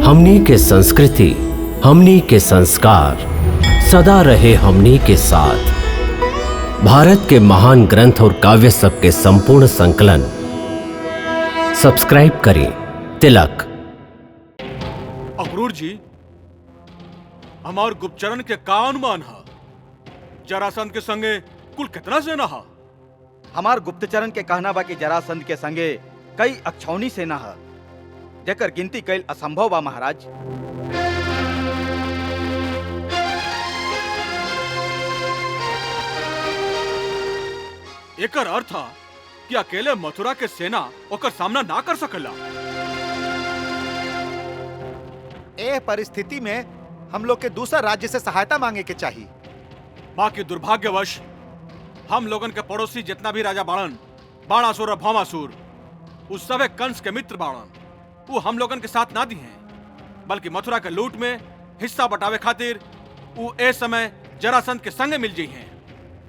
हमनी के संस्कृति, हमनी के संस्कार सदा रहे हमनी के साथ। भारत के महान ग्रंथ और काव्य सब के संपूर्ण संकलन सब्सक्राइब करें तिलक। अक्रूर जी, हमार गुप्तचरण के का अनुमान है? जरासंध के संगे कुल कितना सेना है? हमार गुप्तचरण के कहना बा कि जरासंध के संगे कई अक्षौनी सेना है, जेकर गिनती कैल असंभव बा महाराज। एकर अर्थ है कि अकेले मथुरा के सेना ओकर सामना ना कर सकेला। ए परिस्थिति में हम लोग के दूसरा राज्य से सहायता मांगे के चाहिए। बाकी दुर्भाग्यवश हम लोगन के पड़ोसी जितना भी राजा बाणन, बाणासुर और भौमासुर, उस सबे कंस के मित्र बाणन, वो हम लोगन के साथ ना दी हैं, बल्कि मथुरा के लूट में हिस्सा बटावे खातिर वो ए समय जरासंध के संग मिल जी हैं।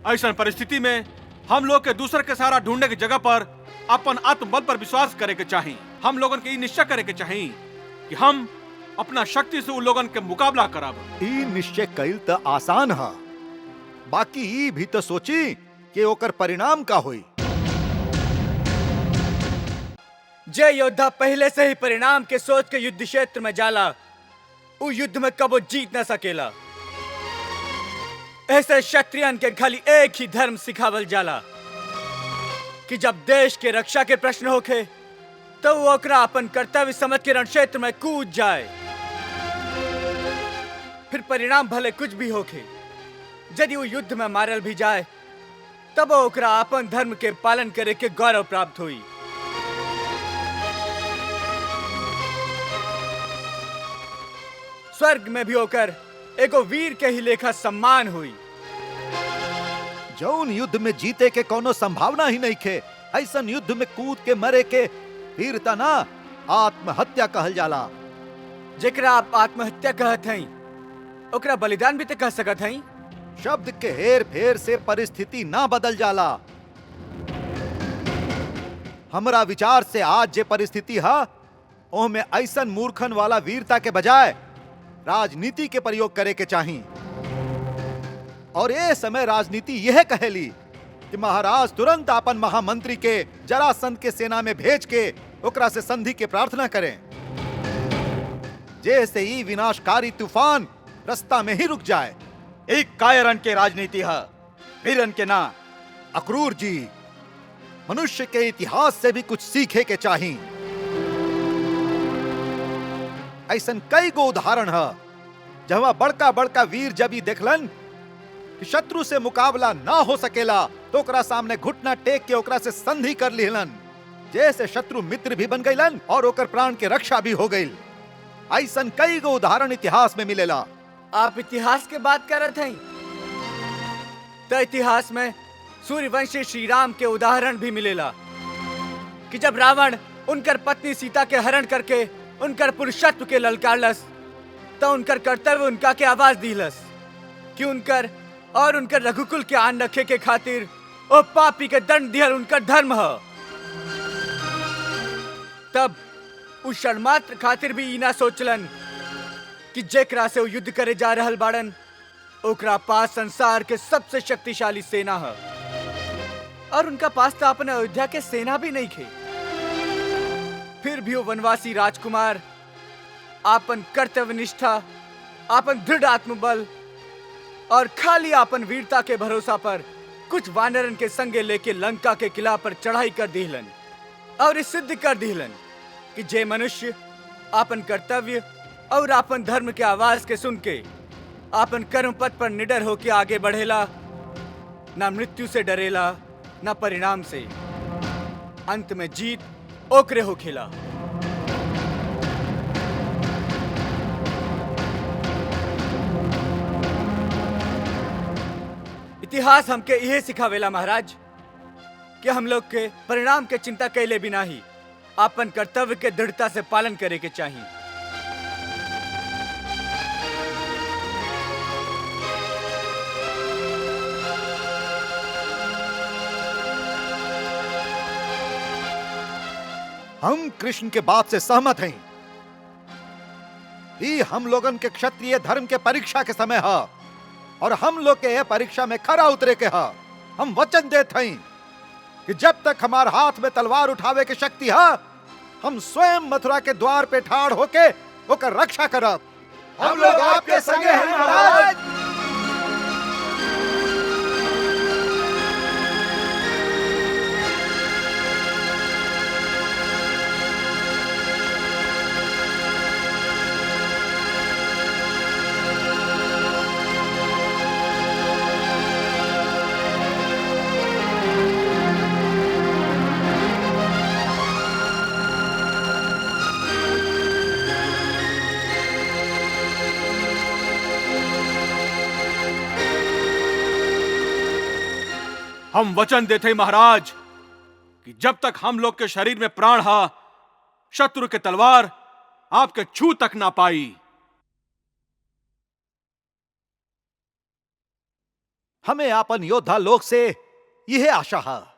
ऐसा परिस्थिति में हम लोग के दूसरे के सहारा ढूंढने की जगह पर अपन आत्मबल पर विश्वास करे के चाहिए। हम लोगन के निश्चय करे के चाहिए कि हम अपना शक्ति से उन लोगन के मुकाबला करब। ई निश्चय कईल त आसान है, बाकी ई भी तो सोची कि ओकर परिणाम का होई। जे योद्धा पहले से ही परिणाम के सोच के युद्ध क्षेत्र में जाला, उ युद्ध में कबो जीत न सकेला। ऐसे क्षत्रियन के खाली एक ही धर्म सिखावल जाला कि जब देश के रक्षा के प्रश्न होखे तो वो ओकरा अपन कर्तव्य समझ के रण क्षेत्र में कूद जाए। फिर परिणाम भले कुछ भी होखे, यदि वो युद्ध में मारल भी जाए तब ओकरा अपन धर्म के पालन करे के गौरव प्राप्त हुई। स्वर्ग में भी होकर एगो वीर के ही लेखा सम्मान हुई। जौन युद्ध में जीते के कोनो संभावना ही नहीं खे, ऐसन युद्ध में कूद के मरे के वीरता ना आत्महत्या कहल जाला। जेकरा आप आत्महत्या कहत हई, ओकरा बलिदान भी तो कह सकत हई। शब्द के हेर फेर से परिस्थिति ना बदल जाला। हमरा विचार से आज जे परिस्थिति है, ओमे ऐसन मूर्खन वाला वीरता के बजाय राजनीति के प्रयोग करे के चाहिए। और ये समय राजनीति यह कहेली कि महाराज तुरंत अपन महामंत्री के जरासंध के सेना में भेज के ओकरा से संधि के प्रार्थना करें, जैसे ही विनाशकारी तूफान रास्ता में ही रुक जाए। एक कायरन के राजनीति है, वीरन के ना। अक्रूर जी, मनुष्य के इतिहास से भी कुछ सीखे के चाहिए। ऐसन कई गो उदाहरण है जहां बड़का बड़का वीर जब ही देखलन कि शत्रु से मुकाबला ना हो सकेला तो ओकरा सामने घुटना टेक के ओकरा से संधि कर लिहलन, जैसे शत्रु मित्र भी बन गईलन और ओकर प्राण के रक्षा भी हो गई। ऐसन कई गो उदाहरण इतिहास में मिलेला। आप इतिहास के बात करत हई तो इतिहास में सूर्यवंशी श्री राम के उदाहरण भी मिलेला कि जब रावण उनकर पत्नी सीता के हरण करके उनकर पुरुषत्व के ललकारलस तो उनकर कर्तव्य उनका के आवाज दिलस कि उनकर और उनकर रघुकुल के आन रखे के खातिर ओ पापी के दंड दिहल उनकर धर्म है। तब उस शर्मात्र खातिर भी ई ना सोचलन कि जेकरा से वो युद्ध करे जा रहल बाड़न, ओकरा पास संसार के सबसे शक्तिशाली सेना है और उनका पास तो अपने अयोध्या के सेना भी नहीं थे। फिर भी वो वनवासी राजकुमार आपन कर्तव्य निष्ठा, आपन दृढ़ आत्मबल और खाली आपन वीरता के भरोसा पर कुछ वानरन के संगे लेके लंका के किला पर चढ़ाई कर दिहलन और इस सिद्ध कर दिहलन कि जे मनुष्य आपन कर्तव्य और आपन धर्म के आवाज के सुन के आपन कर्म पथ पर निडर होके आगे बढ़ेला, ना मृत्यु से डरेला ना परिणाम से, अंत में जीत ओकरे होखेला। इतिहास हमके यह सिखावेला महाराज कि हम लोग के परिणाम के चिंता कैले बिना ही अपन कर्तव्य के दृढ़ता से पालन करे के चाहिए। हम कृष्ण के बात से सहमत हैं। ई हम लोगन के क्षत्रिय धर्म के परीक्षा के समय है और हम लोग के ये परीक्षा में खरा उतरे के है। हम वचन देत हई कि जब तक हमार हाथ में तलवार उठावे के शक्ति है, हम स्वयं मथुरा के द्वार पे ठाड़ होके ओकर रक्षा करब। हम लोग आपके संगे हैं महाराज। हम वचन देते महाराज कि जब तक हम लोग के शरीर में प्राण है, शत्रु के तलवार आपके छू तक ना पाई। हमें अपन योद्धा लोग से यह आशा है।